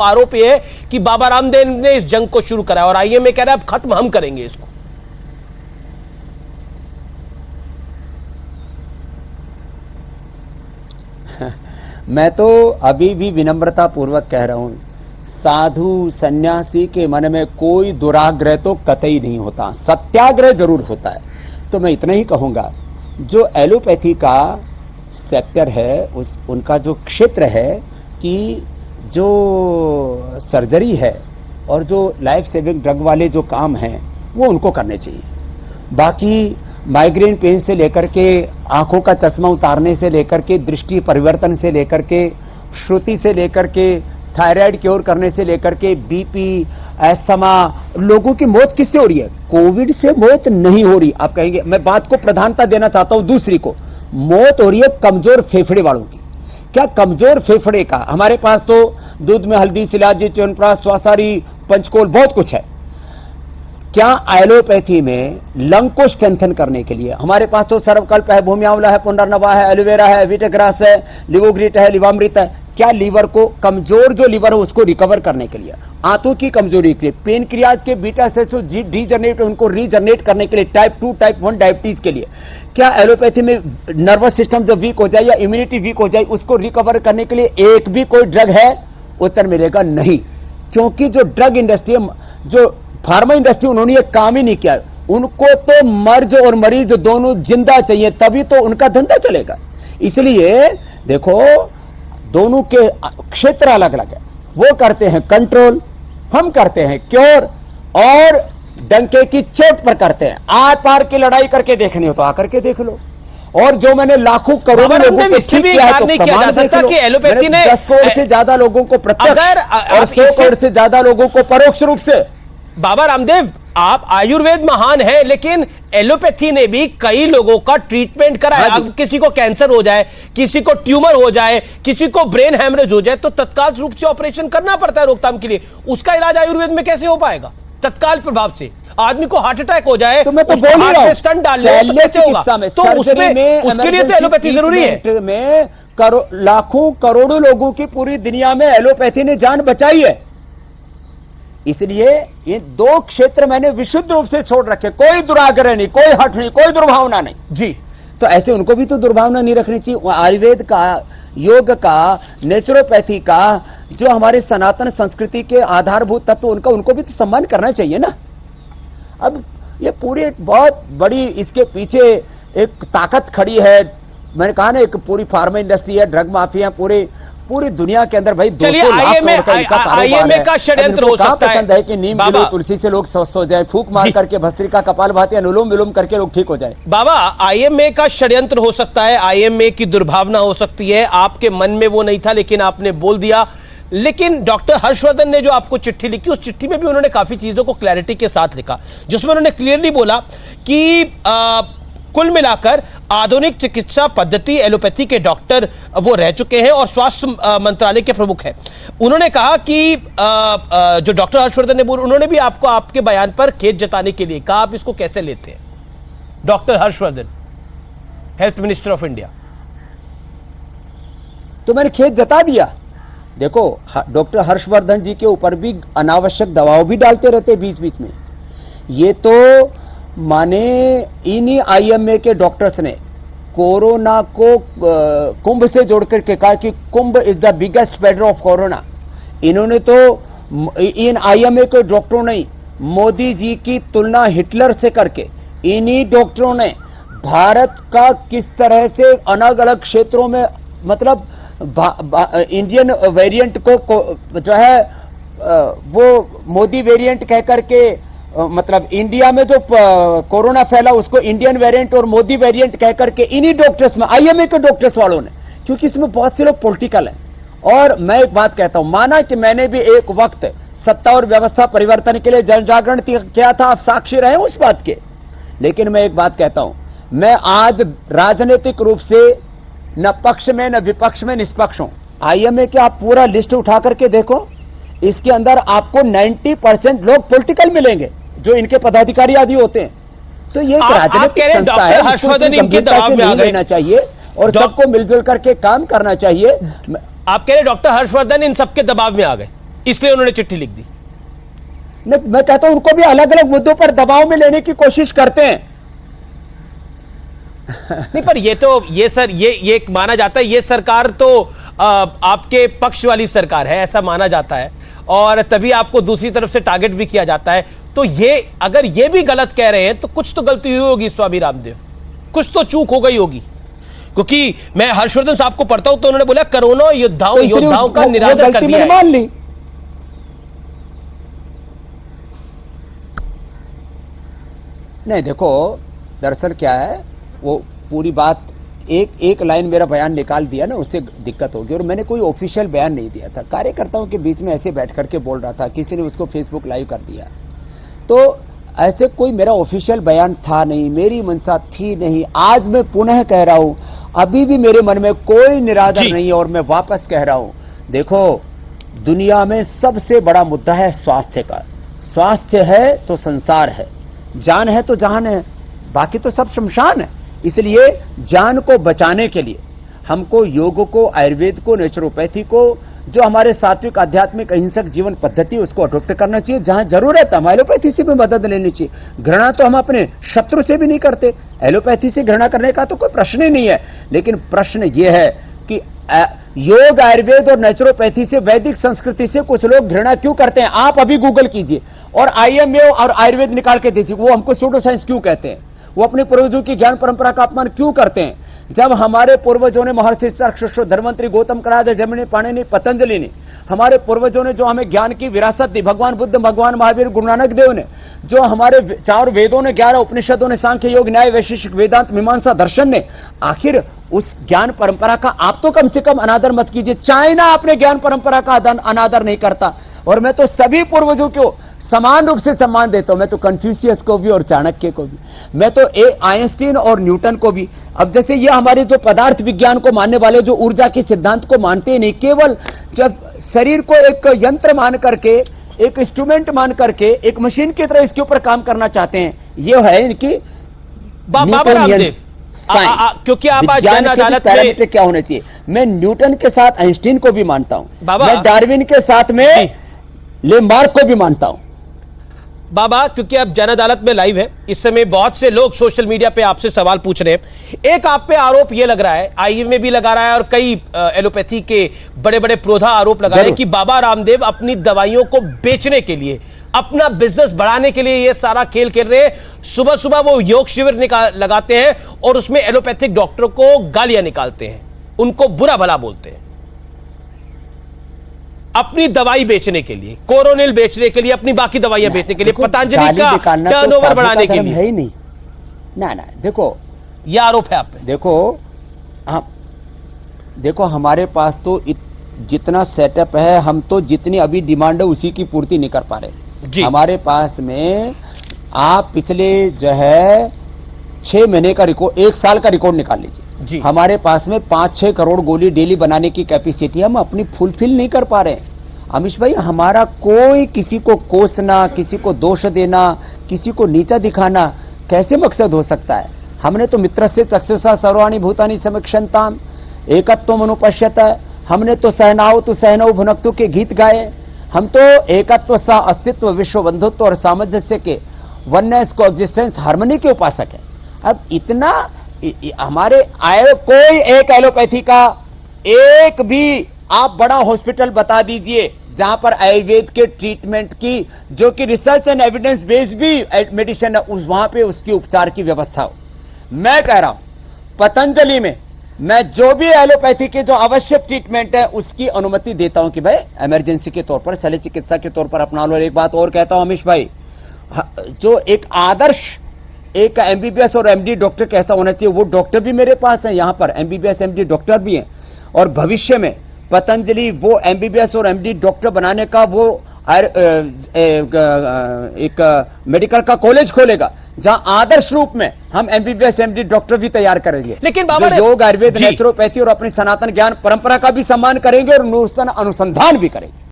आरोप यह है कि बाबा रामदेव ने इस जंग को शुरू करा और आईएमए कह रहा है अब खत्म हम करेंगे इसको। मैं तो अभी भी विनम्रता पूर्वक कह रहा हूं, साधु सन्यासी के मन में कोई दुराग्रह तो कतई नहीं होता, सत्याग्रह जरूर होता है। तो मैं इतना ही कहूंगा, जो एलोपैथी का सेक्टर है, उनका जो क्षेत्र है कि जो सर्जरी है और जो लाइफ सेविंग ड्रग वाले जो काम हैं वो उनको करने चाहिए। बाकी माइग्रेन पेन से लेकर के आंखों का चश्मा उतारने से लेकर के दृष्टि परिवर्तन से लेकर के श्रुति से लेकर के थायराइड क्योर करने से लेकर के बीपी, अस्थमा, लोगों की मौत किससे हो रही है? कोविड से मौत नहीं हो रही। आप कहेंगे, मैं बात को प्रधानता देना चाहता हूं दूसरी को, मौत हो रही है कमजोर फेफड़े वालों की। क्या कमजोर फेफड़े का? हमारे पास तो दूध में हल्दी, शिलाजी, च्यवनप्राश, स्वासारी, पंचकोल बहुत कुछ है। क्या एलोपैथी में लंग को स्ट्रेंथन करने के लिए हमारे पास तो सर्वकल्प है, भूमि आंवला है, पुनर्नवा है, एलोवेरा है, विटेग्रास है, लिवोग्रिट है, लिवामृत है। क्या लीवर को, कमजोर जो लीवर है उसको रिकवर करने के लिए, आंतों की कमजोरी के लिए, पेनक्रियाज के बीटा सेल्स डीजनरेट उनको रीजनरेट करने के लिए, टाइप 2 टाइप 1 डायबिटीज के लिए, क्या एलोपैथी में नर्वस सिस्टम जब वीक हो जाए या इम्यूनिटी वीक हो जाए उसको रिकवर करने के लिए एक भी कोई ड्रग है? उत्तर मिलेगा नहीं। क्योंकि जो ड्रग इंडस्ट्री, जो फार्मा इंडस्ट्री, उन्होंने ये काम ही नहीं किया। उनको तो मर्ज और मरीज दोनों जिंदा चाहिए, तभी तो उनका धंधा चलेगा। इसलिए देखो, दोनों के क्षेत्र अलग अलग है। वो करते हैं कंट्रोल, हम करते हैं क्योर, और डंके की चोट पर करते हैं। आर पार की लड़ाई करके देखनी हो तो आकर के देख लो। और जो मैंने लाखों करोड़ों लोगों को ठीक किया है, तो नहीं किया जा सकता कि एलोपैथी ने 10 करोड़ से ज्यादा लोगों को प्रत्यक्ष और 100 करोड़ से ज्यादा लोगों को परोक्ष रूप से। बाबा रामदेव, आप आयुर्वेद महान है, लेकिन एलोपैथी ने भी कई लोगों का ट्रीटमेंट करा है। अब किसी को कैंसर हो जाए, किसी को ट्यूमर हो जाए, किसी को ब्रेन हैमरेज हो जाए, तो तत्काल रूप से ऑपरेशन करना पड़ता है रोकथाम के लिए। उसका इलाज आयुर्वेद में कैसे हो पाएगा तत्काल प्रभाव से? आदमी को हार्ट अटैक हो जाए तो मैं तो बोल ही रहा हूं, स्टंट डाल ले तो कैसे होगा? तो उसमें उसके लिए तो एलोपैथी जरूरी है। में लाखों करोड़ों लोगों की पूरी दुनिया में एलोपैथी ने जान बचाई है। इसलिए ये दो क्षेत्र मैंने विशुद्ध रूप से छोड़ रखे, कोई दुराग्रह नहीं, कोई हट नहीं, कोई दुर्भावना नहीं जी। तो ऐसे उनको भी तो दुर्भावना नहीं रखनी चाहिए। आयुर्वेद का, योग का, नेचुरोपैथी का, जो हमारे सनातन संस्कृति के आधारभूत तत्व, उनका उनको भी तो सम्मान करना चाहिए ना। अब ये पूरी एक बहुत बड़ी इसके पीछे एक ताकत खड़ी है। मैंने कहा ना, एक पूरी फार्मा इंडस्ट्री है, ड्रग माफिया पूरी दुनिया के अंदर। भाई चलिए, आईएमए का षड्यंत्र हो सकता है। पसंद है कि नीम गिलो, तुलसी से लोग स्वस्थ हो जाए, फूंक मार करके भस्त्रिका, कपालभाति, अनुलोम विलोम करके लोग ठीक हो जाए। बाबा, आईएमए का षड्यंत्र हो सकता है, आईएमए की दुर्भावना हो सकती है। आपके मन में वो नहीं था, लेकिन आपने बोल दिया। लेकिन डॉक्टर हर्षवर्धन ने जो आपको चिट्ठी लिखी, उस चिट्ठी में भी उन्होंने काफी चीजों को क्लैरिटी के साथ लिखा, जिसमें उन्होंने क्लियरली बोला कि कुल मिलाकर आधुनिक चिकित्सा पद्धति एलोपैथी के डॉक्टर वो रह चुके हैं और स्वास्थ्य मंत्रालय के प्रमुख हैं। उन्होंने कहा कि जो डॉक्टर हर्षवर्धन ने बोला, उन्होंने भी आपको आपके बयान पर खेद जताने के लिए कहा। आप इसको कैसे लेते हैं? Doctor Harshvardhan, health minister of India. तो मैंने खेद जता दिया। देखो, डॉक्टर हर्षवर्धन जी के ऊपर भी अनावश्यक दबाव भी डालते रहते बीच बीच में। ये तो माने इन्हीं आईएमए के डॉक्टर्स ने कोरोना को कुंभ से जोड़ करके कहा कि Kumbh is the biggest spreader of corona. इन्होंने तो, इन आईएमए के डॉक्टरों ने मोदी जी की तुलना हिटलर से करके, इन्हीं डॉक्टरों ने भारत का किस तरह से अलग अलग क्षेत्रों में, मतलब इंडियन वेरिएंट को जो है वो मोदी वेरिएंट कह करके, मतलब इंडिया में जो कोरोना फैला उसको इंडियन वेरिएंट और मोदी वेरिएंट कह करके इन्हीं डॉक्टर्स में, आईएमए के डॉक्टर्स वालों ने, क्योंकि इसमें बहुत से लोग पॉलिटिकल हैं। और मैं एक बात कहता हूं, माना कि मैंने भी एक वक्त सत्ता और व्यवस्था परिवर्तन के लिए जन जागरण किया था, आप साक्षी रहे उस बात के। लेकिन मैं एक बात कहता हूं, मैं आज राजनीतिक रूप से न पक्ष में न विपक्ष में निष्पक्ष हूं। आईएमए के आप पूरा लिस्ट उठा करके देखो, इसके अंदर आपको 90% लोग पॉलिटिकल मिलेंगे, जो इनके पदाधिकारी आदि होते हैं। तो ये राजनीतिक संस्था है, हर्षवर्धन इनके दबाव में आ रहना चाहिए और सबको मिलजुल करके काम करना चाहिए। आप कह रहे डॉक्टर हर्षवर्धन इन सबके दबाव में आ गए? इसलिए उन्होंने चिट्ठी लिख दी। नहीं, मैं कहता हूं उनको भी अलग अलग मुद्दों पर दबाव में लेने की कोशिश करते हैं। नहीं, पर ये माना जाता है, ये सरकार तो आपके पक्ष वाली सरकार है, ऐसा माना जाता है, और तभी आपको दूसरी तरफ से टारगेट भी किया जाता है। तो ये अगर ये भी गलत कह रहे हैं तो कुछ तो गलती हुई होगी स्वामी रामदेव, कुछ तो चूक हो गई होगी। क्योंकि मैं हर्षवर्धन साहब को पढ़ता हूं तो उन्होंने बोला कोरोना योद्धाओं का निरादर कर दिया है। मान ली। नहीं, देखो दरअसल क्या है, वो पूरी बात एक लाइन मेरा बयान निकाल दिया ना, उससे दिक्कत होगी। और मैंने कोई ऑफिशियल बयान नहीं दिया था, कार्यकर्ताओं के बीच में ऐसे बैठ करके बोल रहा था, किसी ने उसको फेसबुक लाइव कर दिया। तो ऐसे कोई मेरा ऑफिशियल बयान था नहीं, मेरी मंशा थी नहीं। आज मैं पुनः कह रहा हूं, अभी भी मेरे मन में कोई निरादर नहीं है, और मैं वापस कह रहा हूं, देखो दुनिया में सबसे बड़ा मुद्दा है स्वास्थ्य का। स्वास्थ्य है तो संसार है, जान है तो जहान है, बाकी तो सब शमशान है। इसलिए जान को बचाने के लिए हमको योग को, आयुर्वेद को, नेचुरोपैथी को, जो हमारे सात्विक आध्यात्मिक अहिंसक जीवन पद्धति उसको अडॉप्ट करना चाहिए। जहां जरूरत है हम एलोपैथी से भी मदद लेनी चाहिए। घृणा तो हम अपने शत्रु से भी नहीं करते, एलोपैथी से घृणा करने का तो कोई प्रश्न ही नहीं है। लेकिन प्रश्न यह है कि योग, आयुर्वेद और नेचुरोपैथी से, वैदिक संस्कृति से कुछ लोग घृणा क्यों करते हैं? आप अभी गूगल कीजिए और आईएमए और आयुर्वेद निकाल के दीजिए, वो हमको सूडो साइंस क्यों कहते हैं, वो अपने पूर्वजों की ज्ञान परंपरा का अपमान क्यों करते हैं? जब हमारे पूर्वजों ने, महर्षि चरक, धर्मंत्री, गौतम कणाद, जैमिनी, पाणिनि, पतंजलि ने, हमारे पूर्वजों ने जो हमें ज्ञान की विरासत दी, भगवान बुद्ध, भगवान महावीर, गुरु नानक देव ने, जो हमारे 4 वेदों ने, 11 उपनिषदों ने, सांख्य, योग, न्याय, वैशेषिक, वेदांत, मीमांसा, दर्शन ने, आखिर उस ज्ञान परंपरा का आप तो कम से कम अनादर मत कीजिए। चाइना अपने ज्ञान परंपरा का अनादर नहीं करता, और मैं तो सभी पूर्वजों को समान रूप से सम्मान देता हूं। मैं तो कन्फ्यूशियस को भी और चाणक्य को भी, मैं तो आइंस्टीन और न्यूटन को भी। अब जैसे ये हमारे जो पदार्थ विज्ञान को मानने वाले, जो ऊर्जा के सिद्धांत को मानते ही नहीं, केवल जब शरीर को एक यंत्र मान करके, एक इंस्ट्रूमेंट मान करके, एक मशीन की तरह इसके ऊपर काम करना चाहते हैं, ये है इनकी बाबा रामदेव। क्योंकि आप आज जन अदालत में क्या होना चाहिए, मैं न्यूटन के साथ आइंस्टीन को भी मानता हूं, मैं डार्विन के साथ में लेमार्क को भी मानता हूं। बाबा, क्योंकि आप जन अदालत में लाइव है, इस समय बहुत से लोग सोशल मीडिया पे आपसे सवाल पूछ रहे हैं। एक आप पे आरोप ये लग रहा है, आईएमए भी लगा रहा है और कई एलोपैथी के बड़े बड़े प्रोधा आरोप लगा रहे हैं कि बाबा रामदेव अपनी दवाइयों को बेचने के लिए, अपना बिजनेस बढ़ाने के लिए ये सारा खेल खेल रहे हैं। सुबह सुबह वो योग शिविर लगाते हैं और उसमें एलोपैथिक डॉक्टरों को गालियां निकालते हैं, उनको बुरा भला बोलते हैं, अपनी दवाई बेचने के लिए, कोरोनिल बेचने के लिए, अपनी बाकी दवाइयां बेचने के लिए, पतंजलि का टर्नओवर बढ़ाने के लिए। है ही नहीं ना, देखो यह आरोप है आप पे। देखो हमारे पास तो जितना सेटअप है, हम तो जितनी अभी डिमांड है उसी की पूर्ति नहीं कर पा रहे। हमारे पास में आप पिछले जो है 6 महीने का रिकॉर्ड, 1 साल का रिकॉर्ड निकाल लीजिए। हमारे पास में 5-6 करोड़ गोली डेली बनाने की कैपेसिटी, हम अपनी फुलफिल नहीं कर पा रहे हैं। अमीश भाई, हमारा कोई किसी को कोसना, किसी को दोष देना, किसी को नीचा दिखाना कैसे मकसद हो सकता है? हमने तो मित्र से चक्षुषा सर्वाणि भूतानि समीक्षन्ताम एकत्वम अनुपश्यत, हमने तो सहनाओ तो सहनौ भुनक्तु के गीत गाए। हम तो एकत्व सा अस्तित्व, विश्व बंधुत्व और सामंजस्य के, वननेस को एग्जिस्टेंस, हार्मनी के उपासक है। अब इतना हमारे आए, कोई एक एलोपैथी का एक भी आप बड़ा हॉस्पिटल बता दीजिए जहां पर आयुर्वेद के ट्रीटमेंट की, जो कि रिसर्च एंड एविडेंस बेस्ड भी मेडिसिन है, वहां पे उसकी उपचार की व्यवस्था हो। मैं कह रहा हूं पतंजलि में मैं जो भी एलोपैथी के जो आवश्यक ट्रीटमेंट है उसकी अनुमति देता हूं कि भाई इमरजेंसी के तौर पर, शल्य चिकित्सा के तौर पर अपना लो। एक बात और कहता हूं अमीश भाई, जो एक आदर्श एक एमबीबीएस और एमडी डॉक्टर कैसा होना चाहिए, वो डॉक्टर भी मेरे पास है यहां पर, एमबीबीएस एमडी डॉक्टर भी हैं। और भविष्य में पतंजलि वो एमबीबीएस और एमडी डॉक्टर बनाने का वो एक मेडिकल का कॉलेज खोलेगा, जहां आदर्श रूप में हम एमबीबीएस एमडी डॉक्टर भी तैयार करेंगे। लेकिन बाबा, योग, आयुर्वेद, नेचुरोपैथी और अपनी सनातन ज्ञान परंपरा का भी सम्मान करेंगे और अनुसंधान भी करेंगे।